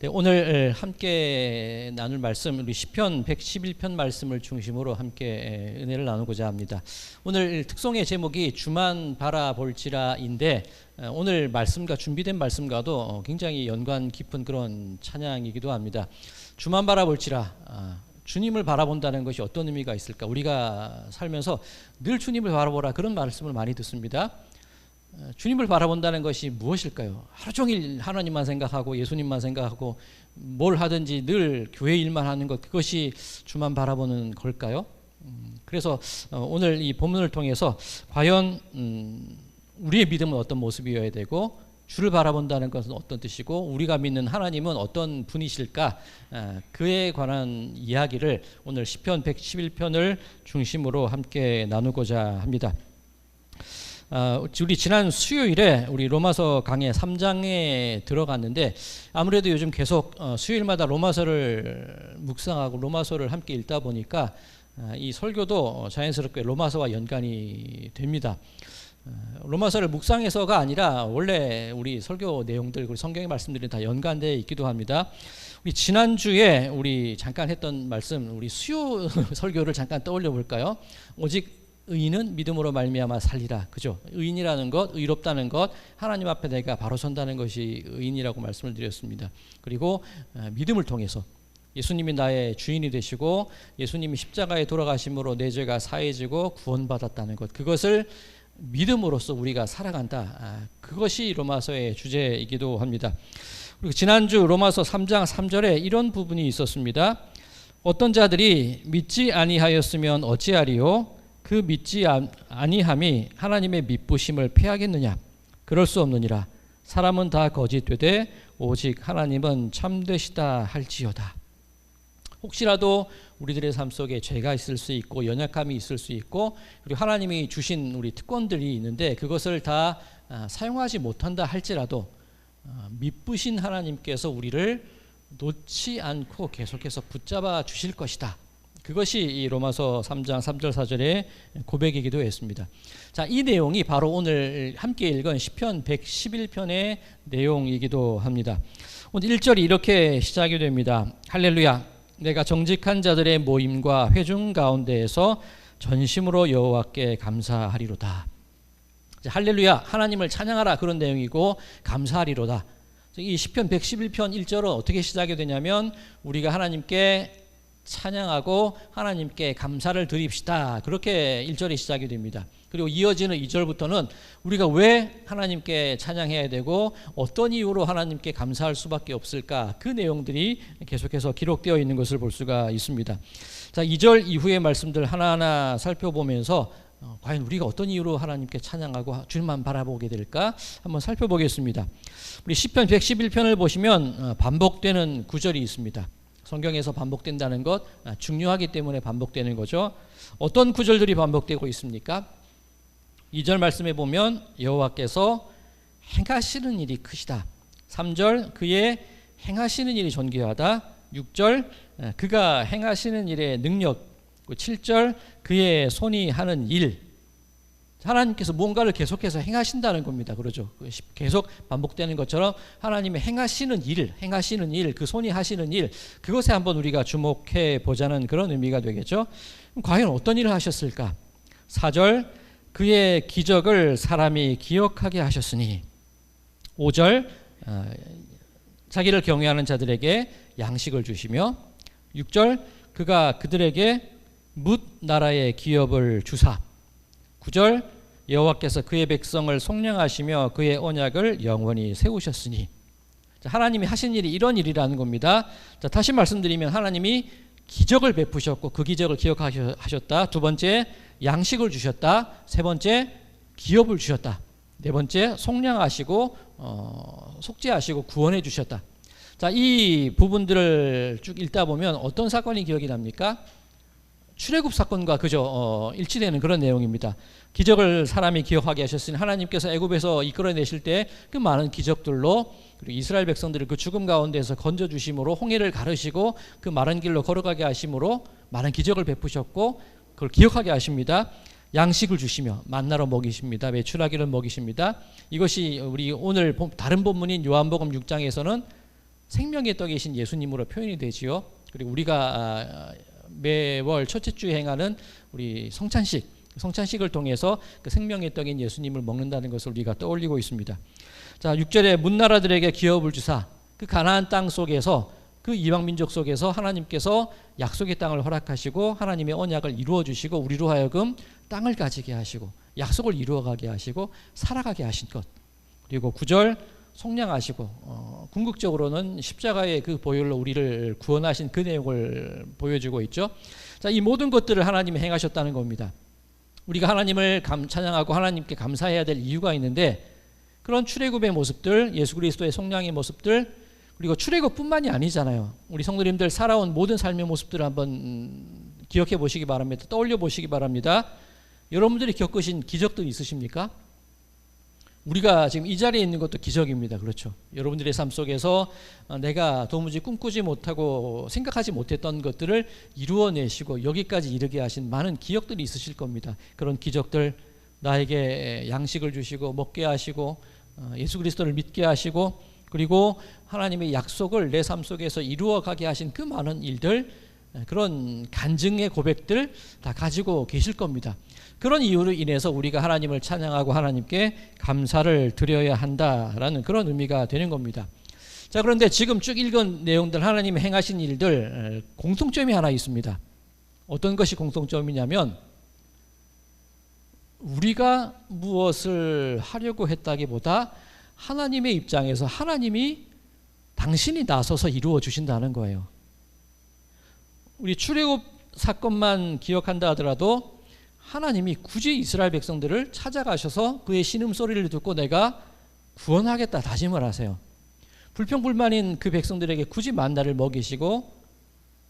네, 오늘 함께 나눌 말씀, 우리 시편 111편 말씀을 중심으로 함께 은혜를 나누고자 합니다. 오늘 특송의 제목이 주만 바라볼지라인데, 오늘 말씀과 준비된 말씀과도 굉장히 연관 깊은 그런 찬양이기도 합니다. 주만 바라볼지라, 주님을 바라본다는 것이 어떤 의미가 있을까? 우리가 살면서 늘 주님을 바라보라, 그런 말씀을 많이 듣습니다. 주님을 바라본다는 것이 무엇일까요? 하루 종일 하나님만 생각하고 예수님만 생각하고 뭘 하든지 늘 교회 일만 하는 것, 그것이 주만 바라보는 걸까요? 그래서 오늘 이 본문을 통해서 과연 우리의 믿음은 어떤 모습이어야 되고, 주를 바라본다는 것은 어떤 뜻이고, 우리가 믿는 하나님은 어떤 분이실까, 그에 관한 이야기를 오늘 시편 111편을 중심으로 함께 나누고자 합니다. 우리 지난 수요일에 우리 로마서 강의 3장에 들어갔는데, 아무래도 요즘 계속 수요일마다 로마서를 묵상하고 로마서를 함께 읽다 보니까 이 설교도 자연스럽게 로마서와 연관이 됩니다. 로마서를 묵상해서가 아니라 원래 우리 설교 내용들, 그리고 성경의 말씀들이 다 연관되어 있기도 합니다. 우리 지난주에 우리 잠깐 했던 말씀, 우리 수요 설교를 잠깐 떠올려 볼까요? 오직 의인은 믿음으로 말미암아 살리라. 그죠? 의인이라는 것, 의롭다는 것, 하나님 앞에 내가 바로 선다는 것이 의인이라고 말씀을 드렸습니다. 그리고 믿음을 통해서 예수님이 나의 주인이 되시고 예수님이 십자가에 돌아가심으로 내 죄가 사해지고 구원받았다는 것, 그것을 믿음으로써 우리가 살아간다. 그것이 로마서의 주제이기도 합니다. 그리고 지난주 로마서 3장 3절에 이런 부분이 있었습니다. 어떤 자들이 믿지 아니하였으면 어찌하리요? 그 믿지 아니함이 하나님의 미쁘심을 패하겠느냐? 그럴 수 없느니라. 사람은 다 거짓되되 오직 하나님은 참되시다 할지어다. 혹시라도 우리들의 삶 속에 죄가 있을 수 있고 연약함이 있을 수 있고, 그리고 하나님이 주신 우리 특권들이 있는데 그것을 다 사용하지 못한다 할지라도 미쁘신 하나님께서 우리를 놓지 않고 계속해서 붙잡아 주실 것이다. 그것이 이 로마서 3장 3절 4절의 고백이기도 했습니다. 자, 이 내용이 바로 오늘 함께 읽은 시편 111편의 내용이기도 합니다. 오늘 1절이 이렇게 시작이 됩니다. 할렐루야, 내가 정직한 자들의 모임과 회중 가운데에서 전심으로 여호와께 감사하리로다. 할렐루야, 하나님을 찬양하라, 그런 내용이고, 감사하리로다. 이 시편 111편 1절은 어떻게 시작이 되냐면, 우리가 하나님께 찬양하고 하나님께 감사를 드립시다, 그렇게 1절이 시작이 됩니다. 그리고 이어지는 2절부터는 우리가 왜 하나님께 찬양해야 되고 어떤 이유로 하나님께 감사할 수밖에 없을까, 그 내용들이 계속해서 기록되어 있는 것을 볼 수가 있습니다. 자, 2절 이후의 말씀들 하나하나 살펴보면서 과연 우리가 어떤 이유로 하나님께 찬양하고 주님만 바라보게 될까 한번 살펴보겠습니다. 우리 시편 111편을 보시면 반복되는 구절이 있습니다. 성경에서 반복된다는 것 중요하기 때문에 반복되는 거죠. 어떤 구절들이 반복되고 있습니까? 2절 말씀에 보면 여호와께서 행하시는 일이 크시다. 3절 그의 행하시는 일이 존귀하다. 6절 그가 행하시는 일의 능력. 7절 그의 손이 하는 일. 하나님께서 무언가를 계속해서 행하신다는 겁니다. 그러죠. 계속 반복되는 것처럼 하나님의 행하시는 일, 그 손이 하시는 일, 그것에 한번 우리가 주목해 보자는 그런 의미가 되겠죠. 그럼 과연 어떤 일을 하셨을까? 4절 그의 기적을 사람이 기억하게 하셨으니. 5절 자기를 경외하는 자들에게 양식을 주시며. 6절 그가 그들에게 뭇 나라의 기업을 주사. 9절 여호와께서 그의 백성을 속량하시며 그의 언약을 영원히 세우셨으니. 자, 하나님이 하신 일이 이런 일이라는 겁니다. 자, 다시 말씀드리면 하나님이 기적을 베푸셨고 그 기적을 기억하셨다. 두 번째 양식을 주셨다. 세 번째 기업을 주셨다. 네 번째 속량하시고 속죄하시고 구원해 주셨다. 자, 이 부분들을 쭉 읽다 보면 어떤 사건이 기억이 납니까? 출애굽 사건과 그저 일치되는 그런 내용입니다. 기적을 사람이 기억하게 하셨으니 하나님께서 애굽에서 이끌어내실 때 그 많은 기적들로, 그리고 이스라엘 백성들을 그 죽음 가운데서 건져주심으로 홍해를 가르시고 그 마른 길로 걸어가게 하심으로 많은 기적을 베푸셨고 그걸 기억하게 하십니다. 양식을 주시며 만나로 먹이십니다. 메추라기를 먹이십니다. 이것이 우리 오늘 다른 본문인 요한복음 6장에서는 생명의 떡이신 예수님으로 표현이 되지요. 그리고 우리가 매월 첫째 주에 행하는 우리 성찬식을 통해서 그 생명의 떡인 예수님을 먹는다는 것을 우리가 떠올리고 있습니다. 자, 6절에 문나라들에게 기업을 주사 그 가나안 땅 속에서 그 이방 민족 속에서 하나님께서 약속의 땅을 허락하시고 하나님의 언약을 이루어 주시고 우리로 하여금 땅을 가지게 하시고 약속을 이루어가게 하시고 살아가게 하신 것. 그리고 9절 속량하시고 궁극적으로는 십자가의 그 보혈로 우리를 구원하신 그 내용을 보여주고 있죠. 자, 이 모든 것들을 하나님이 행하셨다는 겁니다. 우리가 하나님을 찬양하고 하나님께 감사해야 될 이유가 있는데 그런 출애굽의 모습들, 예수 그리스도의 속량의 모습들, 그리고 출애굽뿐만이 아니잖아요. 우리 성도님들 살아온 모든 삶의 모습들을 한번 기억해 보시기 바랍니다. 떠올려 보시기 바랍니다. 여러분들이 겪으신 기적들 있으십니까? 우리가 지금 이 자리에 있는 것도 기적입니다. 그렇죠? 여러분들의 삶 속에서 내가 도무지 꿈꾸지 못하고 생각하지 못했던 것들을 이루어내시고 여기까지 이르게 하신 많은 기억들이 있으실 겁니다. 그런 기적들, 나에게 양식을 주시고 먹게 하시고 예수 그리스도를 믿게 하시고 그리고 하나님의 약속을 내 삶 속에서 이루어가게 하신 그 많은 일들, 그런 간증의 고백들 다 가지고 계실 겁니다. 그런 이유로 인해서 우리가 하나님을 찬양하고 하나님께 감사를 드려야 한다라는 그런 의미가 되는 겁니다. 자, 그런데 지금 쭉 읽은 내용들, 하나님이 행하신 일들 공통점이 하나 있습니다. 어떤 것이 공통점이냐면 우리가 무엇을 하려고 했다기보다 하나님의 입장에서 하나님이 당신이 나서서 이루어 주신다는 거예요. 우리 출애굽 사건만 기억한다 하더라도 하나님이 굳이 이스라엘 백성들을 찾아가셔서 그의 신음소리를 듣고 내가 구원하겠다 다짐을 하세요. 불평불만인 그 백성들에게 굳이 만나를 먹이시고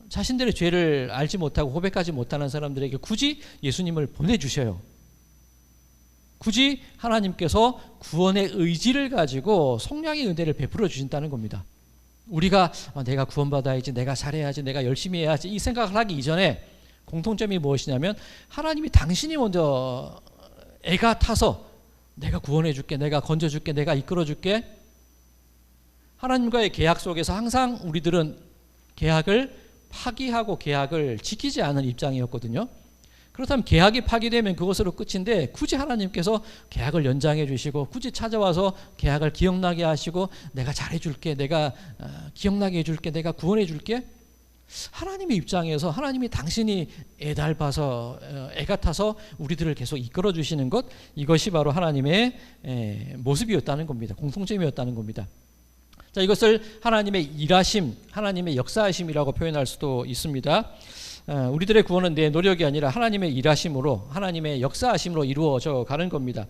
자신들의 죄를 알지 못하고 고백하지 못하는 사람들에게 굳이 예수님을 보내주셔요. 굳이 하나님께서 구원의 의지를 가지고 속량의 은혜를 베풀어 주신다는 겁니다. 우리가 내가 구원받아야지, 내가 잘해야지, 내가 열심히 해야지 이 생각을 하기 이전에 공통점이 무엇이냐면 하나님이 당신이 먼저 애가 타서 내가 구원해 줄게, 내가 건져 줄게, 내가 이끌어 줄게. 하나님과의 계약 속에서 항상 우리들은 계약을 파기하고 계약을 지키지 않은 입장이었거든요. 그렇다면 계약이 파기되면 그것으로 끝인데 굳이 하나님께서 계약을 연장해 주시고 굳이 찾아와서 계약을 기억나게 하시고 내가 잘해 줄게, 내가 기억나게 해 줄게, 내가 구원해 줄게. 하나님의 입장에서 하나님이 당신이 애달봐서 애가 타서 우리들을 계속 이끌어 주시는 것, 이것이 바로 하나님의 모습이었다는 겁니다. 공통점이었다는 겁니다. 자, 이것을 하나님의 일하심, 하나님의 역사하심이라고 표현할 수도 있습니다. 우리들의 구원은 내 노력이 아니라 하나님의 일하심으로, 하나님의 역사하심으로 이루어져 가는 겁니다.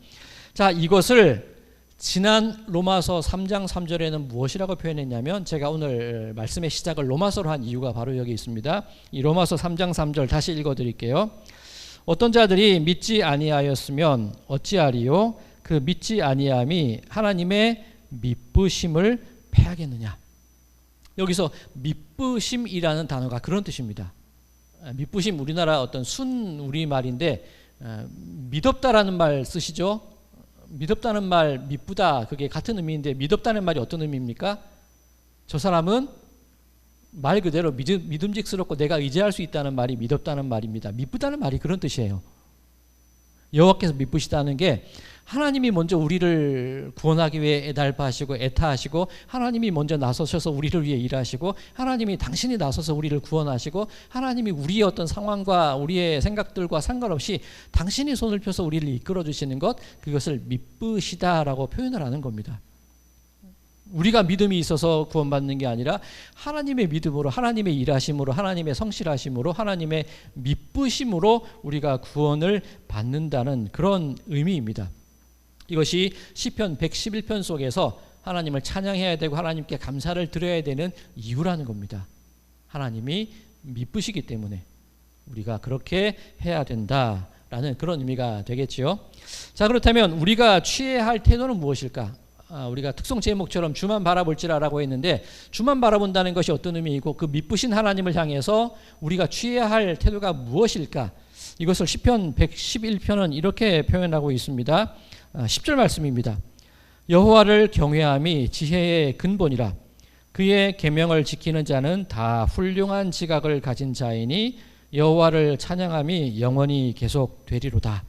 자, 이것을 지난 로마서 3장 3절에는 무엇이라고 표현했냐면, 제가 오늘 말씀의 시작을 로마서로 한 이유가 바로 여기 있습니다. 이 로마서 3장 3절 다시 읽어드릴게요. 어떤 자들이 믿지 아니하였으면 어찌하리요? 그 믿지 아니함이 하나님의 미쁘심을 패하겠느냐. 여기서 미쁘심이라는 단어가 그런 뜻입니다. 미쁘심, 우리나라 어떤 순 우리말인데 미덥다라는 말 쓰시죠? 미덥다는 말, 미쁘다, 그게 같은 의미인데 미덥다는 말이 어떤 의미입니까? 저 사람은 말 그대로 믿음직스럽고 내가 의지할 수 있다는 말이 미덥다는 말입니다. 미쁘다는 말이 그런 뜻이에요. 여호와께서 미쁘시다는 게 하나님이 먼저 우리를 구원하기 위해 애달파하시고 애타하시고, 하나님이 먼저 나서셔서 우리를 위해 일하시고, 하나님이 당신이 나서서 우리를 구원하시고, 하나님이 우리의 어떤 상황과 우리의 생각들과 상관없이 당신이 손을 펴서 우리를 이끌어 주시는 것, 그것을 미쁘시다라고 표현을 하는 겁니다. 우리가 믿음이 있어서 구원받는 게 아니라 하나님의 믿음으로, 하나님의 일하심으로, 하나님의 성실하심으로, 하나님의 미쁘심으로 우리가 구원을 받는다는 그런 의미입니다. 이것이 시편 111편 속에서 하나님을 찬양해야 되고 하나님께 감사를 드려야 되는 이유라는 겁니다. 하나님이 미쁘시기 때문에 우리가 그렇게 해야 된다라는 그런 의미가 되겠지요. 자, 그렇다면 우리가 취해야 할 태도는 무엇일까? 우리가 특송 제목처럼 주만 바라볼지라라고 했는데, 주만 바라본다는 것이 어떤 의미이고 그 미쁘신 하나님을 향해서 우리가 취해야 할 태도가 무엇일까? 이것을 시편 111편은 이렇게 표현하고 있습니다. 10절 말씀입니다. 여호와를 경외함이 지혜의 근본이라. 그의 계명을 지키는 자는 다 훌륭한 지각을 가진 자이니 여호와를 찬양함이 영원히 계속되리로다.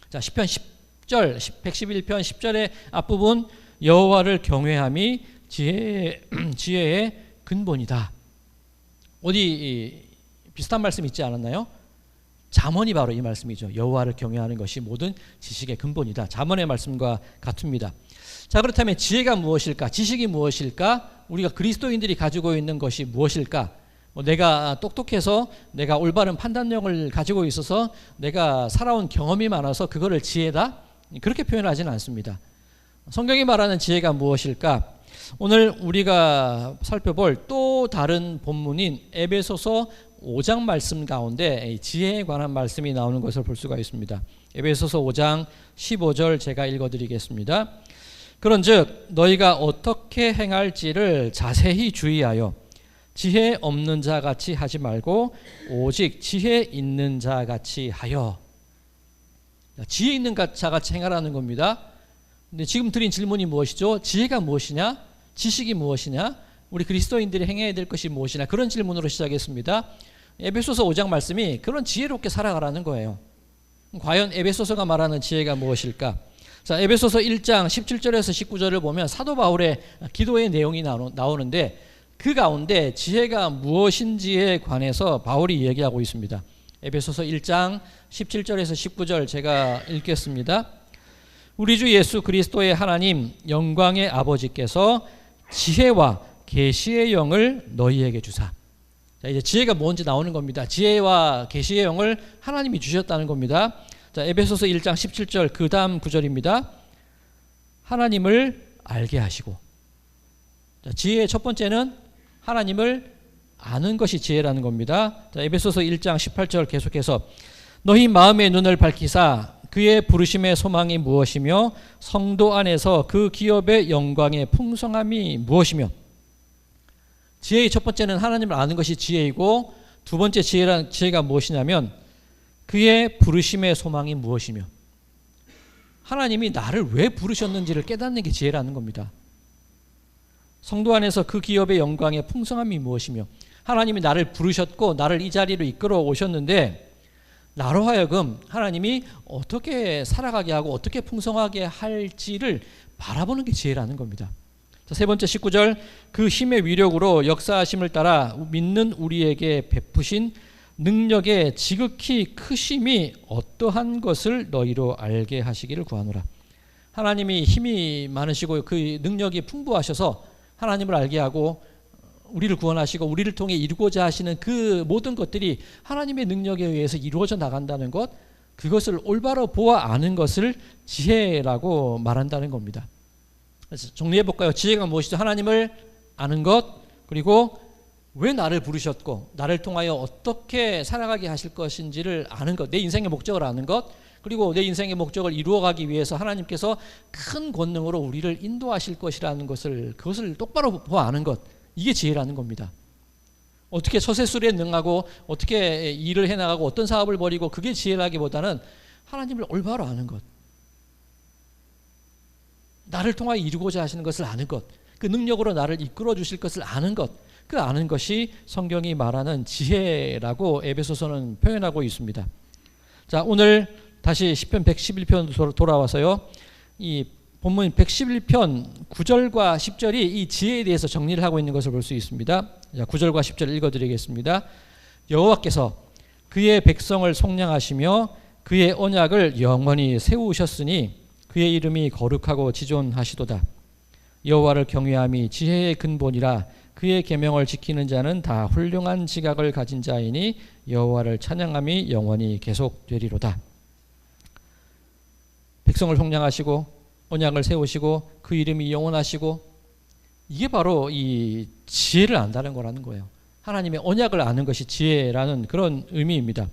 자, 시편 10절 111편 10절의 앞부분 여호와를 경외함이 지혜의 근본이다. 어디 비슷한 말씀 있지 않았나요? 잠언이 바로 이 말씀이죠. 여호와를 경외하는 것이 모든 지식의 근본이다. 잠언의 말씀과 같습니다. 자, 그렇다면 지혜가 무엇일까? 지식이 무엇일까? 우리가 그리스도인들이 가지고 있는 것이 무엇일까? 내가 똑똑해서 내가 올바른 판단력을 가지고 있어서 내가 살아온 경험이 많아서 그거를 지혜다? 그렇게 표현하지는 않습니다. 성경이 말하는 지혜가 무엇일까? 오늘 우리가 살펴볼 또 다른 본문인 에베소서 5장 말씀 가운데 지혜에 관한 말씀이 나오는 것을 볼 수가 있습니다. 에베소서 5장 15절 제가 읽어드리겠습니다. 그런즉 너희가 어떻게 행할지를 자세히 주의하여 지혜 없는 자 같이 하지 말고 오직 지혜 있는 자 같이 하여. 지혜 있는 자 같이 행하라는 겁니다. 근데 지금 드린 질문이 무엇이죠? 지혜가 무엇이냐? 지식이 무엇이냐? 우리 그리스도인들이 행해야 될 것이 무엇이냐? 그런 질문으로 시작했습니다. 에베소서 5장 말씀이 그런 지혜롭게 살아가라는 거예요. 과연 에베소서가 말하는 지혜가 무엇일까? 자, 에베소서 1장 17절에서 19절을 보면 사도 바울의 기도의 내용이 나오는데 그 가운데 지혜가 무엇인지에 관해서 바울이 얘기하고 있습니다. 에베소서 1장 17절에서 19절 제가 읽겠습니다. 우리 주 예수 그리스도의 하나님 영광의 아버지께서 지혜와 계시의 영을 너희에게 주사. 자, 이제 지혜가 뭔지 나오는 겁니다. 지혜와 계시의 영을 하나님이 주셨다는 겁니다. 자, 에베소서 1장 17절 그 다음 구절입니다. 하나님을 알게 하시고. 자, 지혜의 첫 번째는 하나님을 아는 것이 지혜라는 겁니다. 자, 에베소서 1장 18절 계속해서 너희 마음의 눈을 밝히사 그의 부르심의 소망이 무엇이며 성도 안에서 그 기업의 영광의 풍성함이 무엇이며. 지혜의 첫 번째는 하나님을 아는 것이 지혜이고 두 번째 지혜가 무엇이냐면 그의 부르심의 소망이 무엇이며 하나님이 나를 왜 부르셨는지를 깨닫는 게 지혜라는 겁니다. 성도 안에서 그 기업의 영광의 풍성함이 무엇이며 하나님이 나를 부르셨고 나를 이 자리로 이끌어 오셨는데 나로 하여금 하나님이 어떻게 살아가게 하고 어떻게 풍성하게 할지를 바라보는 게 지혜라는 겁니다. 자, 세 번째 19절 그 힘의 위력으로 역사하심을 따라 믿는 우리에게 베푸신 능력의 지극히 크심이 어떠한 것을 너희로 알게 하시기를 구하노라. 하나님이 힘이 많으시고 그 능력이 풍부하셔서 하나님을 알게 하고 우리를 구원하시고 우리를 통해 이루고자 하시는 그 모든 것들이 하나님의 능력에 의해서 이루어져 나간다는 것, 그것을 올바로 보아 아는 것을 지혜라고 말한다는 겁니다. 그래서 정리해 볼까요? 지혜가 무엇이죠? 하나님을 아는 것, 그리고 왜 나를 부르셨고 나를 통하여 어떻게 살아가게 하실 것인지를 아는 것, 내 인생의 목적을 아는 것, 그리고 내 인생의 목적을 이루어가기 위해서 하나님께서 큰 권능으로 우리를 인도하실 것이라는 것을, 그것을 똑바로 보아 아는 것, 이게 지혜라는 겁니다. 어떻게 처세술에 능하고 어떻게 일을 해나가고 어떤 사업을 벌이고 그게 지혜라기보다는 하나님을 올바로 아는 것, 나를 통하여 이루고자 하시는 것을 아는 것, 그 능력으로 나를 이끌어 주실 것을 아는 것, 그 아는 것이 성경이 말하는 지혜라고 에베소서는 표현하고 있습니다. 자, 오늘 다시 시편 111편 돌아와서요. 이 본문 111편 9절과 10절이 이 지혜에 대해서 정리를 하고 있는 것을 볼 수 있습니다. 자, 9절과 10절 읽어드리겠습니다. 여호와께서 그의 백성을 속량하시며 그의 언약을 영원히 세우셨으니 그의 이름이 거룩하고 지존하시도다. 여호와를 경외함이 지혜의 근본이라 그의 계명을 지키는 자는 다 훌륭한 지각을 가진 자이니 여호와를 찬양함이 영원히 계속되리로다. 백성을 속량하시고 언약을 세우시고 그 이름이 영원하시고, 이게 바로 이 지혜를 안다는 거라는 거예요. 하나님의 언약을 아는 것이 지혜라는 그런 의미입니다.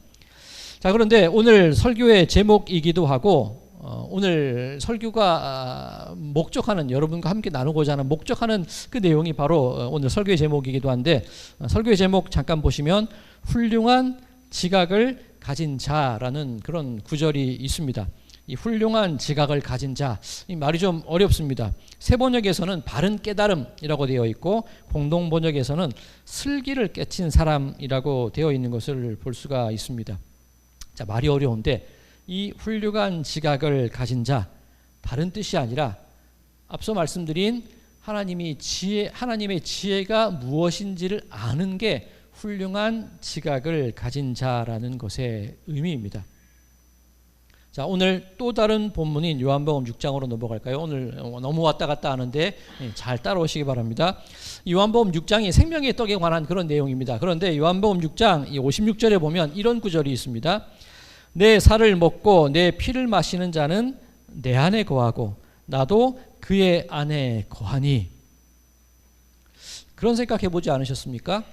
자, 그런데 오늘 설교의 제목이기도 하고 오늘 설교가 목적하는, 여러분과 함께 나누고자 하는 목적하는 그 내용이 바로 오늘 설교의 제목이기도 한데, 설교의 제목 잠깐 보시면 훌륭한 지각을 가진 자라는 그런 구절이 있습니다. 이 훌륭한 지각을 가진 자, 이 말이 좀 어렵습니다. 새 번역에서는 바른 깨달음이라고 되어 있고 공동 번역에서는 슬기를 깨친 사람이라고 되어 있는 것을 볼 수가 있습니다. 자, 말이 어려운데 이 훌륭한 지각을 가진 자, 다른 뜻이 아니라 앞서 말씀드린 하나님의 지혜가 무엇인지를 아는 게 훌륭한 지각을 가진 자라는 것의 의미입니다. 자, 오늘 또 다른 본문인 요한복음 6장으로 넘어갈까요? 오늘 너무 왔다 갔다 하는데 잘 따라오시기 바랍니다. 요한복음 6장이 생명의 떡에 관한 그런 내용입니다. 그런데 요한복음 6장 56절에 보면 이런 구절이 있습니다. 내 살을 먹고 내 피를 마시는 자는 내 안에 거하고 나도 그의 안에 거하니. 그런 생각해 보지 않으셨습니까?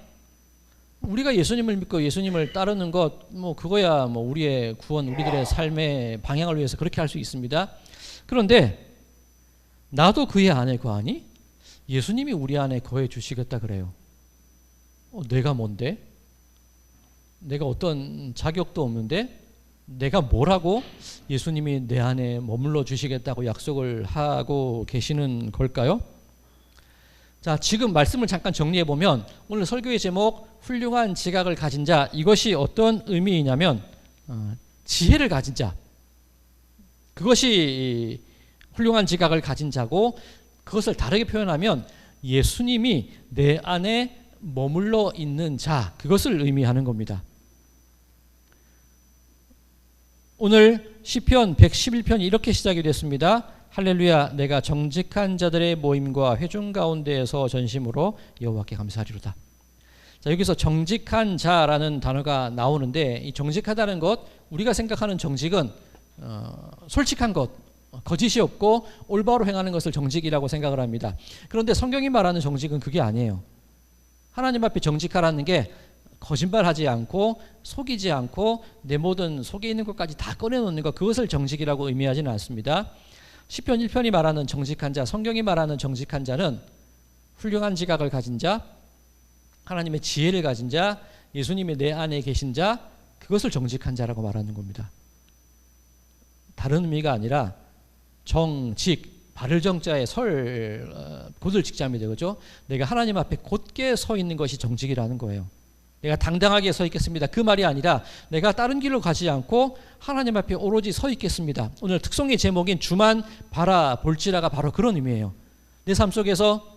우리가 예수님을 믿고 예수님을 따르는 것, 그거야 우리의 구원, 우리들의 삶의 방향을 위해서 그렇게 할 수 있습니다. 그런데 나도 그의 안에 거하니? 예수님이 우리 안에 거해 주시겠다 그래요. 내가 뭔데? 내가 어떤 자격도 없는데? 내가 뭐라고 예수님이 내 안에 머물러 주시겠다고 약속을 하고 계시는 걸까요? 자, 지금 말씀을 잠깐 정리해 보면 오늘 설교의 제목 훌륭한 지각을 가진 자, 이것이 어떤 의미이냐면 지혜를 가진 자, 그것이 훌륭한 지각을 가진 자고, 그것을 다르게 표현하면 예수님이 내 안에 머물러 있는 자, 그것을 의미하는 겁니다. 오늘 시편 111편이 이렇게 시작이 됐습니다. 할렐루야, 내가 정직한 자들의 모임과 회중 가운데에서 전심으로 여호와께 감사하리로다. 자, 여기서 정직한 자라는 단어가 나오는데, 이 정직하다는 것, 우리가 생각하는 정직은 솔직한 것, 거짓이 없고 올바로 행하는 것을 정직이라고 생각을 합니다. 그런데 성경이 말하는 정직은 그게 아니에요. 하나님 앞에 정직하라는 게 거짓말하지 않고 속이지 않고 내 모든 속에 있는 것까지 다 꺼내놓는 것, 그것을 정직이라고 의미하지는 않습니다. 시편 1편이 말하는 정직한 자, 성경이 말하는 정직한 자는 훌륭한 지각을 가진 자, 하나님의 지혜를 가진 자, 예수님이 내 안에 계신 자, 그것을 정직한 자라고 말하는 겁니다. 다른 의미가 아니라 정직, 바를 정자에 곧을 직자입니다. 그죠? 내가 하나님 앞에 곧게 서 있는 것이 정직이라는 거예요. 내가 당당하게 서 있겠습니다. 그 말이 아니라 내가 다른 길로 가지 않고 하나님 앞에 오로지 서 있겠습니다. 오늘 특송의 제목인 주만 바라볼지라가 바로 그런 의미예요. 내 삶 속에서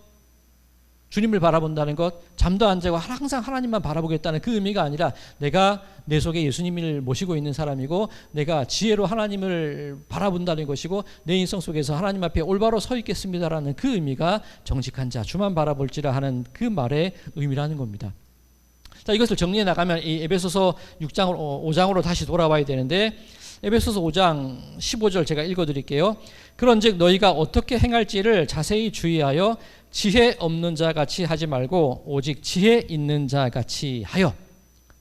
주님을 바라본다는 것, 잠도 안 자고 항상 하나님만 바라보겠다는 그 의미가 아니라 내가 내 속에 예수님을 모시고 있는 사람이고 내가 지혜로 하나님을 바라본다는 것이고 내 인생 속에서 하나님 앞에 올바로 서 있겠습니다라는 그 의미가 정직한 자, 주만 바라볼지라 하는 그 말의 의미라는 겁니다. 자, 이것을 정리해 나가면 이 에베소서 5장으로 다시 돌아와야 되는데, 에베소서 5장 15절 제가 읽어드릴게요. 그런즉 너희가 어떻게 행할지를 자세히 주의하여 지혜 없는 자 같이 하지 말고 오직 지혜 있는 자 같이 하여.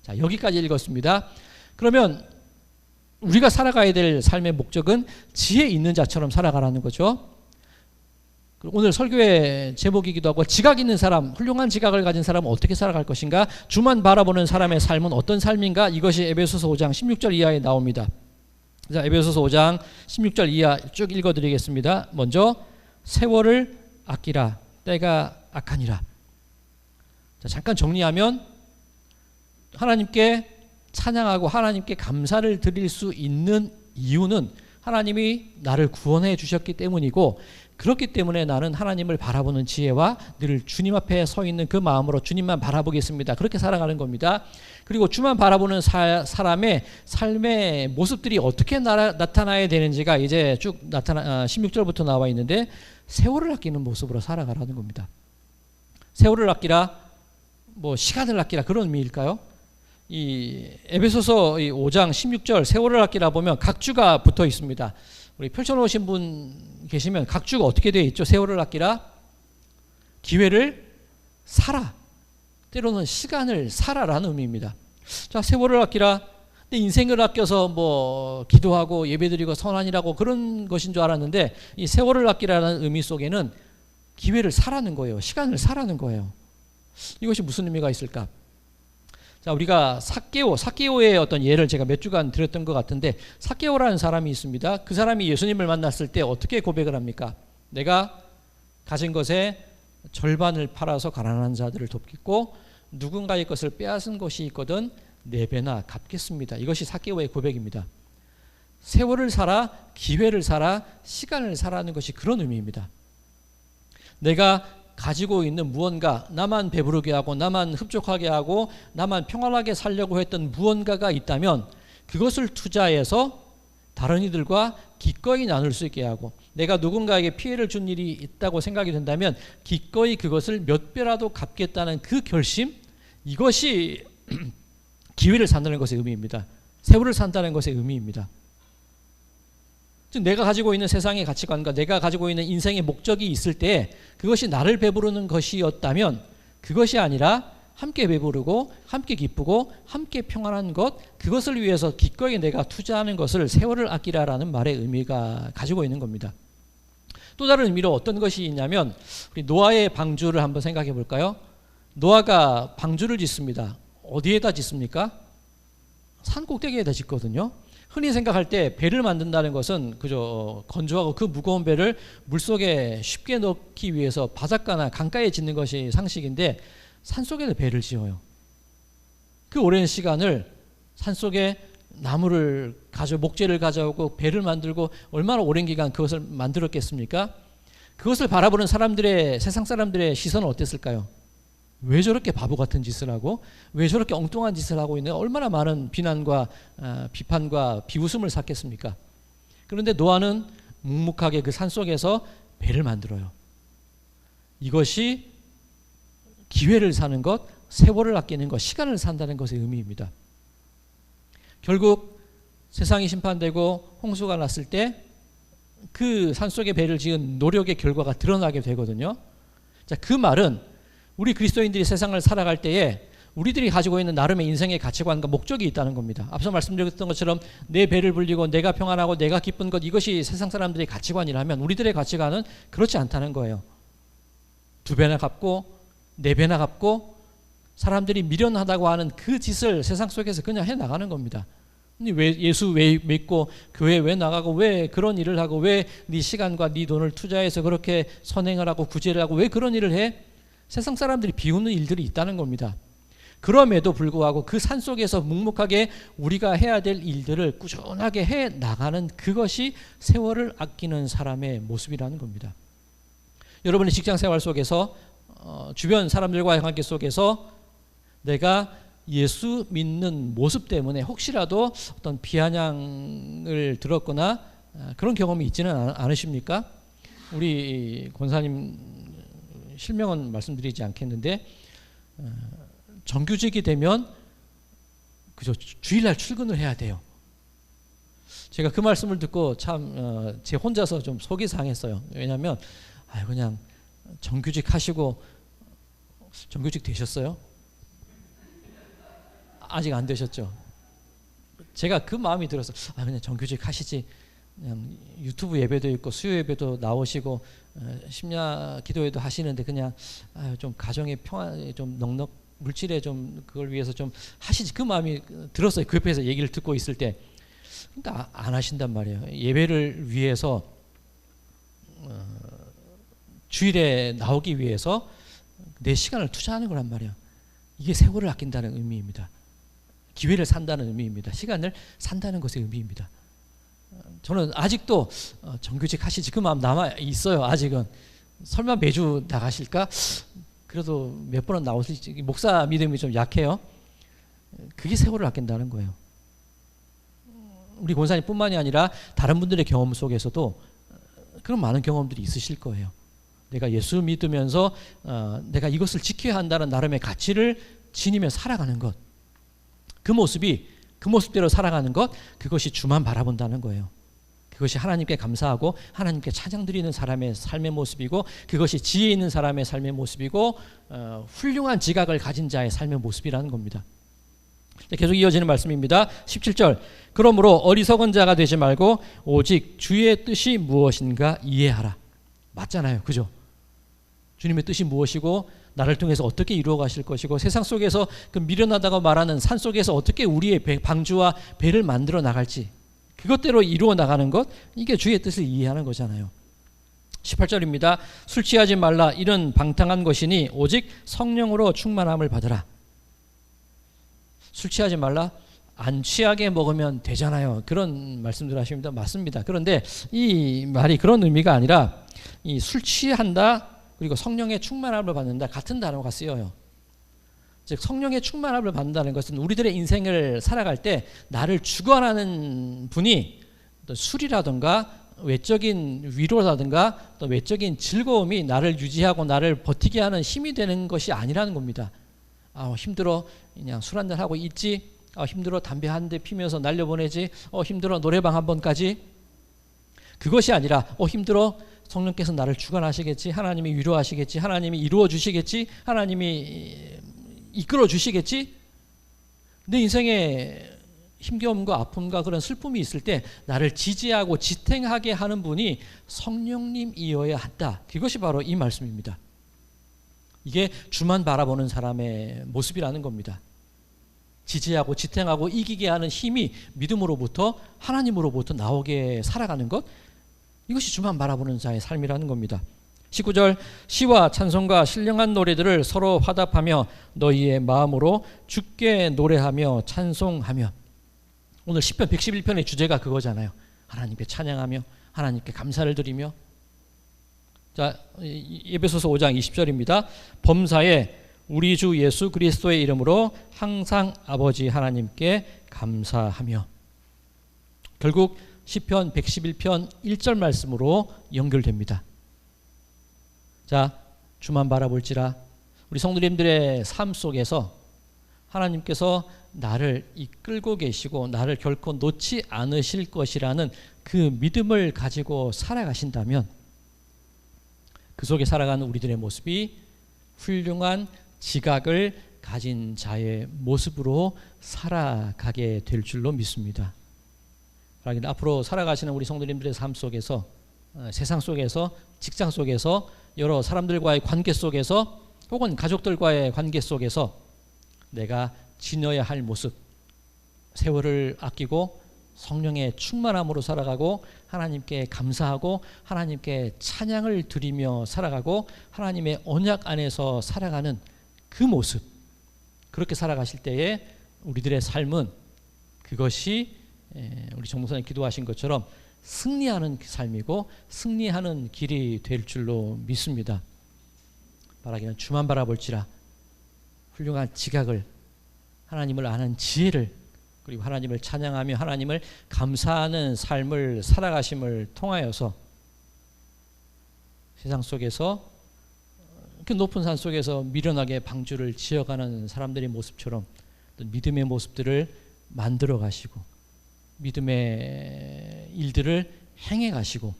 자, 여기까지 읽었습니다. 그러면 우리가 살아가야 될 삶의 목적은 지혜 있는 자처럼 살아가라는 거죠. 오늘 설교의 제목이기도 하고, 지각 있는 사람, 훌륭한 지각을 가진 사람은 어떻게 살아갈 것인가, 주만 바라보는 사람의 삶은 어떤 삶인가, 이것이 에베소서 5장 16절 이하에 나옵니다. 자, 에베소서 5장 16절 이하 쭉 읽어드리겠습니다. 먼저 세월을 아끼라, 때가 악하니라. 자, 잠깐 정리하면 하나님께 찬양하고 하나님께 감사를 드릴 수 있는 이유는 하나님이 나를 구원해 주셨기 때문이고, 그렇기 때문에 나는 하나님을 바라보는 지혜와 늘 주님 앞에 서 있는 그 마음으로 주님만 바라보겠습니다. 그렇게 살아가는 겁니다. 그리고 주만 바라보는 사람의 삶의 모습들이 어떻게 나타나야 되는지가 이제 쭉 16절부터 나와 있는데, 세월을 아끼는 모습으로 살아가라는 겁니다. 세월을 아끼라, 시간을 아끼라, 그런 의미일까요? 이 에베소서 5장 16절 세월을 아끼라 보면 각주가 붙어 있습니다. 우리 펼쳐놓으신 분 계시면 각주가 어떻게 되어 있죠? 세월을 아끼라, 기회를 살아, 때로는 시간을 살아라는 의미입니다. 자, 세월을 아끼라, 내 인생을 아껴서 기도하고 예배드리고 선한이라고 그런 것인 줄 알았는데, 이 세월을 아끼라는 의미 속에는 기회를 사라는 거예요. 시간을 사라는 거예요. 이것이 무슨 의미가 있을까? 자, 우리가 삭개오의 어떤 예를 제가 몇 주간 드렸던 것 같은데, 삭개오라는 사람이 있습니다. 그 사람이 예수님을 만났을 때 어떻게 고백을 합니까? 내가 가진 것의 절반을 팔아서 가난한 자들을 돕겠고 누군가의 것을 빼앗은 것이 있거든 4배나 갚겠습니다. 이것이 삭개오의 고백입니다. 세월을 살아, 기회를 살아, 시간을 살아는 것이 그런 의미입니다. 내가 가지고 있는 무언가, 나만 배부르게 하고 나만 흡족하게 하고 나만 평안하게 살려고 했던 무언가가 있다면 그것을 투자해서 다른 이들과 기꺼이 나눌 수 있게 하고, 내가 누군가에게 피해를 준 일이 있다고 생각이 된다면 기꺼이 그것을 몇 배라도 갚겠다는 그 결심, 이것이 기회를 산다는 것의 의미입니다. 세월을 산다는 것의 의미입니다. 즉 내가 가지고 있는 세상의 가치관과 내가 가지고 있는 인생의 목적이 있을 때 그것이 나를 배부르는 것이었다면 그것이 아니라 함께 배부르고 함께 기쁘고 함께 평안한 것, 그것을 위해서 기꺼이 내가 투자하는 것을 세월을 아끼라라는 말의 의미가 가지고 있는 겁니다. 또 다른 의미로 어떤 것이 있냐면, 우리 노아의 방주를 한번 생각해 볼까요? 노아가 방주를 짓습니다. 어디에다 짓습니까? 산 꼭대기에다 짓거든요. 흔히 생각할 때 배를 만든다는 것은 그저 건조하고 그 무거운 배를 물속에 쉽게 넣기 위해서 바닷가나 강가에 짓는 것이 상식인데, 산속에 배를 지어요. 그 오랜 시간을 산속에 나무를 목재를 가져오고 배를 만들고 얼마나 오랜 기간 그것을 만들었겠습니까? 그것을 바라보는 세상 사람들의 시선은 어땠을까요? 왜 저렇게 바보 같은 짓을 하고 왜 저렇게 엉뚱한 짓을 하고 있는, 얼마나 많은 비난과 비판과 비웃음을 샀겠습니까? 그런데 노아는 묵묵하게 그 산속에서 배를 만들어요. 이것이 기회를 사는 것, 세월을 아끼는 것, 시간을 산다는 것의 의미입니다. 결국 세상이 심판되고 홍수가 났을 때 그 산속에 배를 지은 노력의 결과가 드러나게 되거든요. 자, 그 말은 우리 그리스도인들이 세상을 살아갈 때에 우리들이 가지고 있는 나름의 인생의 가치관과 목적이 있다는 겁니다. 앞서 말씀드렸던 것처럼 내 배를 불리고 내가 평안하고 내가 기쁜 것, 이것이 세상 사람들의 가치관이라면 우리들의 가치관은 그렇지 않다는 거예요. 2배나 갚고 4배나 갚고 사람들이 미련하다고 하는 그 짓을 세상 속에서 그냥 해나가는 겁니다. 왜 예수 왜 믿고 교회 왜 나가고 왜 그런 일을 하고 왜 네 시간과 네 돈을 투자해서 그렇게 선행을 하고 구제를 하고 왜 그런 일을 해? 세상 사람들이 비웃는 일들이 있다는 겁니다. 그럼에도 불구하고 그 산속에서 묵묵하게 우리가 해야 될 일들을 꾸준하게 해 나가는, 그것이 세월을 아끼는 사람의 모습이라는 겁니다. 여러분의 직장 생활 속에서 주변 사람들과의 관계 속에서 내가 예수 믿는 모습 때문에 혹시라도 어떤 비아냥을 들었거나 그런 경험이 있지는 않으십니까? 우리 권사님 실명은 말씀드리지 않겠는데 정규직이 되면 그저 주일날 출근을 해야 돼요. 제가 그 말씀을 듣고 참 제 혼자서 좀 속이 상했어요. 왜냐하면 그냥 정규직 하시고, 정규직 되셨어요? 아직 안 되셨죠? 제가 그 마음이 들어서 그냥 정규직 하시지, 그냥 유튜브 예배도 있고 수요 예배도 나오시고 심야 기도회도 하시는데 그냥 좀 가정의 평안, 좀 넉넉 물질에 좀 그걸 위해서 좀 하시지, 그 마음이 들었어요. 그 옆에서 얘기를 듣고 있을 때. 그러니까 안 하신단 말이에요. 예배를 위해서 주일에 나오기 위해서 내 시간을 투자하는 거란 말이에요. 이게 세월을 아낀다는 의미입니다. 기회를 산다는 의미입니다. 시간을 산다는 것의 의미입니다. 저는 아직도 정규직 하시지 그 마음 남아 있어요. 아직은. 설마 매주 나가실까? 그래도 몇 번은 나오실지. 목사 믿음이 좀 약해요. 그게 세월을 아낀다는 거예요. 우리 권사님뿐만이 아니라 다른 분들의 경험 속에서도 그런 많은 경험들이 있으실 거예요. 내가 예수 믿으면서 내가 이것을 지켜야 한다는 나름의 가치를 지니며 살아가는 것, 그 모습대로 살아가는 것, 그것이 주만 바라본다는 거예요. 그것이 하나님께 감사하고 하나님께 찬양 드리는 사람의 삶의 모습이고, 그것이 지혜 있는 사람의 삶의 모습이고, 훌륭한 지각을 가진 자의 삶의 모습이라는 겁니다. 계속 이어지는 말씀입니다. 17절. 그러므로 어리석은 자가 되지 말고 오직 주의 뜻이 무엇인가 이해하라. 맞잖아요. 그죠? 주님의 뜻이 무엇이고 나를 통해서 어떻게 이루어 가실 것이고 세상 속에서 그 미련하다고 말하는 산 속에서 어떻게 우리의 방주와 배를 만들어 나갈지 그것대로 이루어 나가는 것 이게 주의 뜻을 이해하는 거잖아요. 18절입니다. 술 취하지 말라 이런 방탕한 것이니 오직 성령으로 충만함을 받으라. 술 취하지 말라 안 취하게 먹으면 되잖아요. 그런 말씀들 하십니다. 맞습니다. 그런데 이 말이 그런 의미가 아니라 이 술 취한다 그리고 성령의 충만함을 받는다 같은 단어가 쓰여요. 즉 성령의 충만함을 받는다는 것은 우리들의 인생을 살아갈 때 나를 주관하는 분이 또 술이라든가 외적인 위로라든가 또 외적인 즐거움이 나를 유지하고 나를 버티게 하는 힘이 되는 것이 아니라는 겁니다. 힘들어 그냥 술 한잔 하고 있지. 힘들어 담배 한 대 피면서 날려보내지. 힘들어 노래방 한 번 가지. 그것이 아니라 힘들어 성령께서 나를 주관하시겠지. 하나님이 위로하시겠지. 하나님이 이루어 주시겠지. 하나님이 이끌어 주시겠지. 내 인생에 힘겨움과 아픔과 그런 슬픔이 있을 때 나를 지지하고 지탱하게 하는 분이 성령님이어야 한다. 그것이 바로 이 말씀입니다. 이게 주만 바라보는 사람의 모습이라는 겁니다. 지지하고 지탱하고 이기게 하는 힘이 믿음으로부터 하나님으로부터 나오게 살아가는 것 이것이 주만 바라보는 자의 삶이라는 겁니다. 19절 시와 찬송과 신령한 노래들을 서로 화답하며 너희의 마음으로 주께 노래하며 찬송하며 오늘 시편 111편의 주제가 그거잖아요. 하나님께 찬양하며 하나님께 감사를 드리며 자 에베소서 5장 20절입니다. 범사에 우리 주 예수 그리스도의 이름으로 항상 아버지 하나님께 감사하며 결국 시편 111편 1절 말씀으로 연결됩니다. 자, 주만 바라볼지라 우리 성도님들의 삶 속에서 하나님께서 나를 이끌고 계시고 나를 결코 놓지 않으실 것이라는 그 믿음을 가지고 살아가신다면 그 속에 살아가는 우리들의 모습이 훌륭한 지각을 가진 자의 모습으로 살아가게 될 줄로 믿습니다. 앞으로 살아가시는 우리 성도님들의 삶 속에서 세상 속에서 직장 속에서 여러 사람들과의 관계 속에서 혹은 가족들과의 관계 속에서 내가 지녀야 할 모습 세월을 아끼고 성령의 충만함으로 살아가고 하나님께 감사하고 하나님께 찬양을 드리며 살아가고 하나님의 언약 안에서 살아가는 그 모습 그렇게 살아가실 때에 우리들의 삶은 그것이 우리 정 목사님 기도하신 것처럼 승리하는 삶이고 승리하는 길이 될 줄로 믿습니다. 바라기는 주만 바라볼지라 훌륭한 지각을 하나님을 아는 지혜를 그리고 하나님을 찬양하며 하나님을 감사하는 삶을 살아가심을 통하여서 세상 속에서 그 높은 산 속에서 미련하게 방주를 지어가는 사람들의 모습처럼 믿음의 모습들을 만들어 가시고 믿음의 일들을 행해 가시고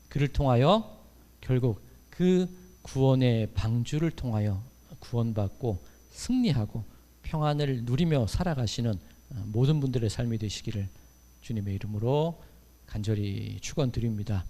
그를 통하여 결국 그 구원의 방주를 통하여 구원받고 승리하고 평안을 누리며 살아가시는 모든 분들의 삶이 되시기를 주님의 이름으로 간절히 축원드립니다.